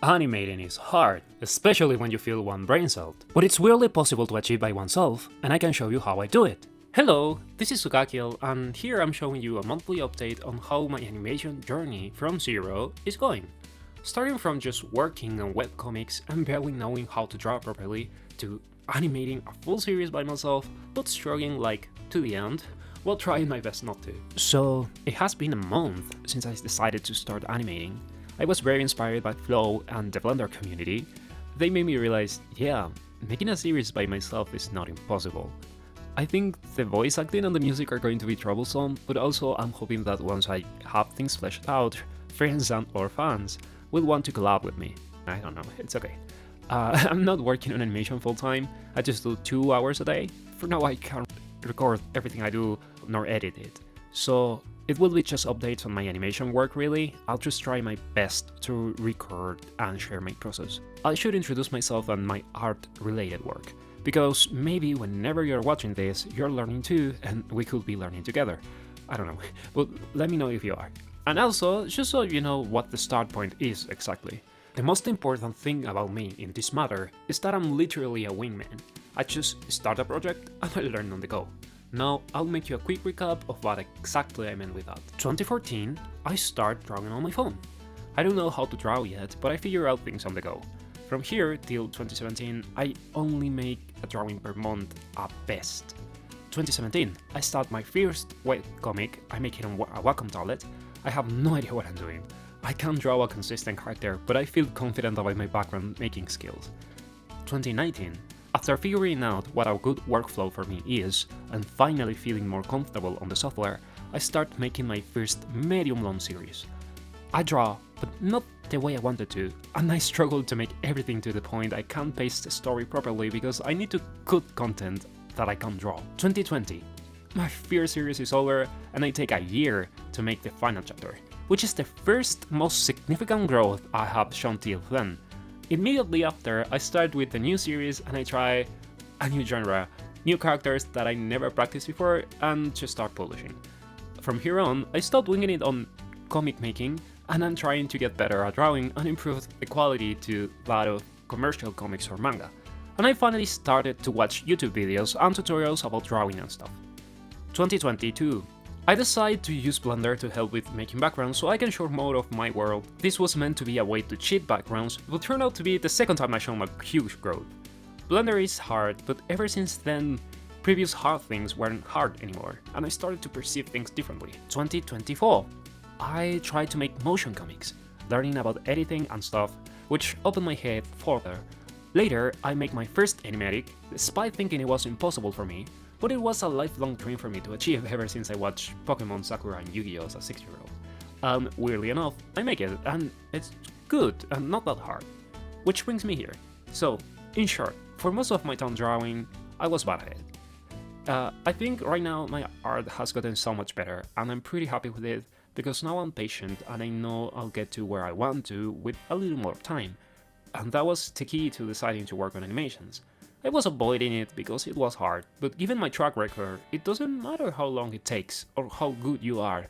Animating is hard, especially when you feel one brain celled, but it's weirdly possible to achieve by oneself, and I can show you how I do it. Hello, this is Sugakiel, and here I'm showing you a monthly update on how my animation journey from zero is going. Starting from just working on webcomics and barely knowing how to draw properly, to animating a full series by myself, but struggling to the end, while trying my best not to. So, it has been a month since I decided to start animating. I was very inspired by Flow and the Blender community. They made me realize, yeah, making a series by myself is not impossible. I think the voice acting and the music are going to be troublesome, but also I'm hoping that once I have things fleshed out, friends and or fans will want to collab with me. I don't know, it's okay. I'm not working on animation full time, I just do 2 hours a day. For now I can't record everything I do nor edit it. So it will be just updates on my animation work really. I'll just try my best to record and share my process. I should introduce myself and my art related work, because maybe whenever you're watching this, you're learning too, and we could be learning together. I don't know, but let me know if you are. And also, just so you know what the start point is exactly. The most important thing about me in this matter is that I'm literally a wingman. I just start a project and I learn on the go. Now, I'll make you a quick recap of what exactly I meant with that. 2014, I start drawing on my phone. I don't know how to draw yet, but I figure out things on the go. From here till 2017, I only make a drawing per month at best. 2017, I start my first webcomic, I make it on a Wacom tablet. I have no idea what I'm doing. I can't draw a consistent character, but I feel confident about my background making skills. 2019, after figuring out what a good workflow for me is, and finally feeling more comfortable on the software, I start making my first medium-long series. I draw, but not the way I wanted to, and I struggle to make everything to the point I can't pace the story properly because I need to cut content that I can't draw. 2020. My first series is over, and I take a year to make the final chapter, which is the first most significant growth I have shown till then. Immediately after, I start with the new series and I try a new genre, new characters that I never practiced before, and just start publishing. From here on, I stopped winging it on comic making, and I'm trying to get better at drawing and improve the quality to that of commercial comics or manga. And I finally started to watch YouTube videos and tutorials about drawing and stuff. 2022. I decided to use Blender to help with making backgrounds so I can show more of my world. This was meant to be a way to cheat backgrounds, but turned out to be the second time I shown a huge growth. Blender is hard, but ever since then, previous hard things weren't hard anymore, and I started to perceive things differently. 2024. I tried to make motion comics, learning about editing and stuff, which opened my head further. Later, I make my first animatic, despite thinking it was impossible for me, but it was a lifelong dream for me to achieve ever since I watched Pokemon Sakura and Yu-Gi-Oh! As a 6-year-old. And weirdly enough, I make it, and it's good and not that hard. Which brings me here. So, in short, for most of my time drawing, I was bad at it. I think right now my art has gotten so much better, and I'm pretty happy with it, because now I'm patient and I know I'll get to where I want to with a little more time. And that was the key to deciding to work on animations. I was avoiding it because it was hard, but given my track record, it doesn't matter how long it takes or how good you are.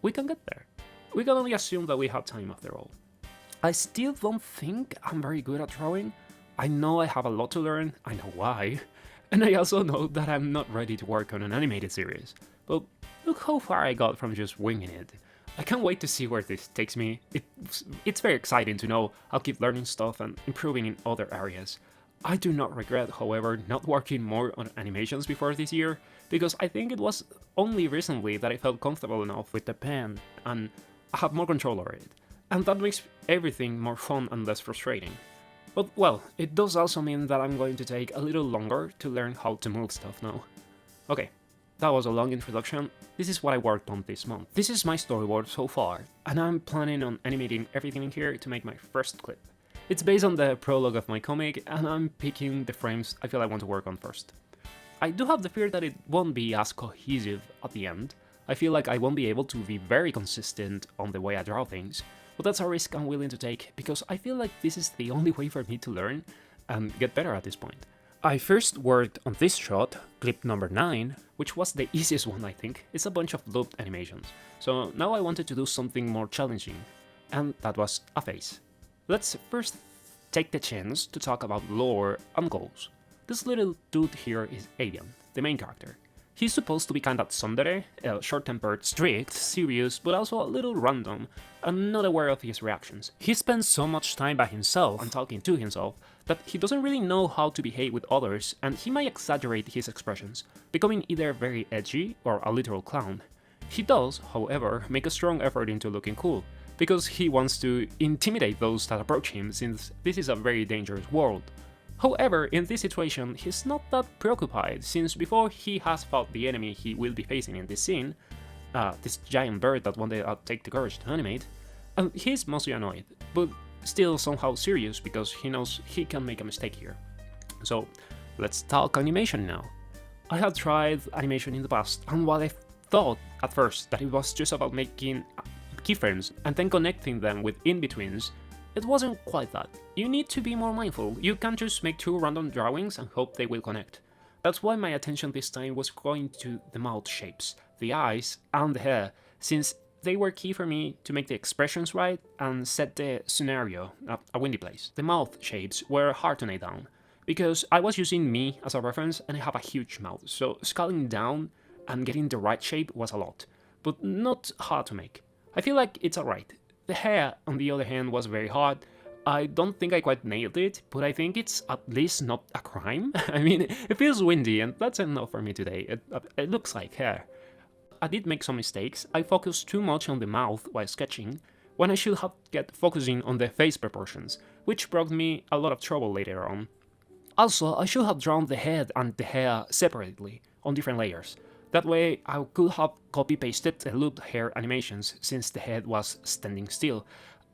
We can get there. We can only assume that we have time after all. I still don't think I'm very good at drawing. I know I have a lot to learn, I know why, and I also know that I'm not ready to work on an animated series. But look how far I got from just winging it. I can't wait to see where this takes me. It's very exciting to know I'll keep learning stuff and improving in other areas. I do not regret, however, not working more on animations before this year, because I think it was only recently that I felt comfortable enough with the pen and I have more control over it. And that makes everything more fun and less frustrating. But well, it does also mean that I'm going to take a little longer to learn how to move stuff now. Okay, that was a long introduction. This is what I worked on this month. This is my storyboard so far, and I'm planning on animating everything in here to make my first clip. It's based on the prologue of my comic, and I'm picking the frames I feel I want to work on first. I do have the fear that it won't be as cohesive at the end. I feel like I won't be able to be very consistent on the way I draw things, but that's a risk I'm willing to take because I feel like this is the only way for me to learn and get better at this point. I first worked on this shot, clip number 9, which was the easiest one I think. It's a bunch of looped animations. So now I wanted to do something more challenging, and that was a face. Let's first take the chance to talk about lore and goals. This little dude here is Alien, the main character. He's supposed to be kinda tsundere, short-tempered, strict, serious, but also a little random, and not aware of his reactions. He spends so much time by himself and talking to himself that he doesn't really know how to behave with others, and he might exaggerate his expressions, becoming either very edgy or a literal clown. He does, however, make a strong effort into looking cool, because he wants to intimidate those that approach him, since this is a very dangerous world. However, in this situation, he's not that preoccupied, since before he has fought the enemy he will be facing in this scene, this giant bird that one day I'll take the courage to animate, he's mostly annoyed, but still somehow serious because he knows he can make a mistake here. So, let's talk animation now. I had tried animation in the past, and while I thought at first that it was just about making keyframes and then connecting them with in-betweens, it wasn't quite that. You need to be more mindful. You can't just make two random drawings and hope they will connect. That's why my attention this time was going to the mouth shapes, the eyes, and the hair, since they were key for me to make the expressions right and set the scenario, a windy place. The mouth shapes were hard to nail down, because I was using me as a reference and I have a huge mouth, so scaling down and getting the right shape was a lot, but not hard to make. I feel like it's alright. The hair, on the other hand, was very hard. I don't think I quite nailed it, but I think it's at least not a crime. I mean, it feels windy, and that's enough for me today. It looks like hair. I did make some mistakes. I focused too much on the mouth while sketching, when I should have kept focusing on the face proportions, which brought me a lot of trouble later on. Also, I should have drawn the head and the hair separately, on different layers. That way, I could have copy-pasted the looped hair animations since the head was standing still.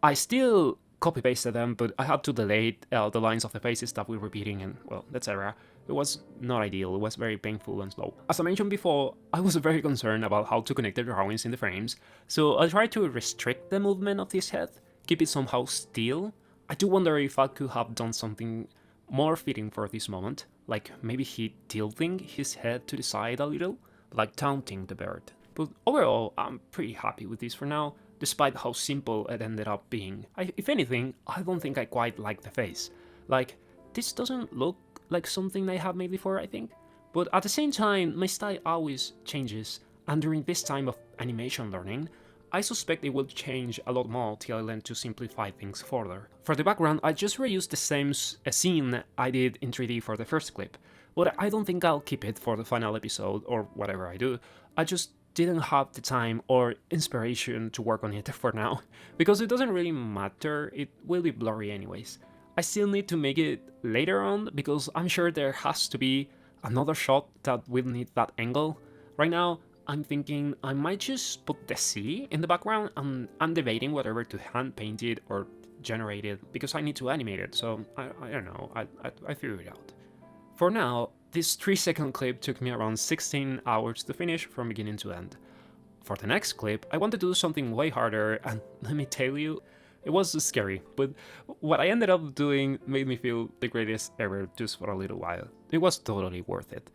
I still copy-pasted them, but I had to delete the lines of the faces that we're repeating and, well, etc. It was not ideal, it was very painful and slow. As I mentioned before, I was very concerned about how to connect the drawings in the frames, so I tried to restrict the movement of this head, keep it somehow still. I do wonder if I could have done something more fitting for this moment, like maybe he tilting his head to the side a little, like taunting the bird. But overall, I'm pretty happy with this for now, despite how simple it ended up being. If anything, I don't think I quite like the face. Like, this doesn't look like something I have made before, I think. But at the same time, my style always changes, and during this time of animation learning, I suspect it will change a lot more till I learn to simplify things further. For the background, I just reused the same scene I did in 3D for the first clip, but I don't think I'll keep it for the final episode or whatever I do. I just didn't have the time or inspiration to work on it for now, because it doesn't really matter, it will be blurry anyways. I still need to make it later on, because I'm sure there has to be another shot that will need that angle. Right now, I'm thinking I might just put the sea in the background, and I'm debating whether to hand paint it or generate it, because I need to animate it, so I don't know, I figure it out. For now, this 3-second clip took me around 16 hours to finish from beginning to end. For the next clip, I wanted to do something way harder, and let me tell you, it was scary, but what I ended up doing made me feel the greatest ever just for a little while. It was totally worth it.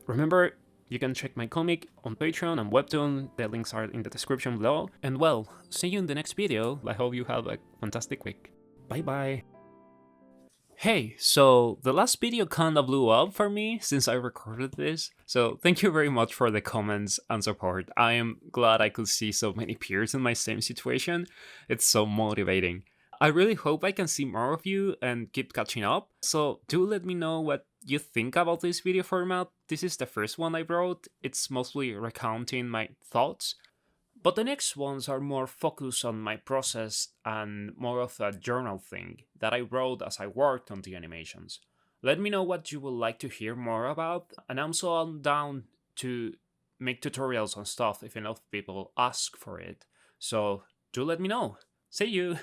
Remember, you can check my comic on Patreon and Webtoon, the links are in the description below. And well, see you in the next video. I hope you have a fantastic week. Bye bye. Hey, so the last video kinda blew up for me since I recorded this, so thank you very much for the comments and support. I am glad I could see so many peers in my same situation. It's so motivating. I really hope I can see more of you and keep catching up, so do let me know what you think about this video format. This is the first one I wrote, it's mostly recounting my thoughts. But the next ones are more focused on my process and more of a journal thing that I wrote as I worked on the animations. Let me know what you would like to hear more about, and I'm so down to make tutorials on stuff if enough people ask for it. So do let me know. See you!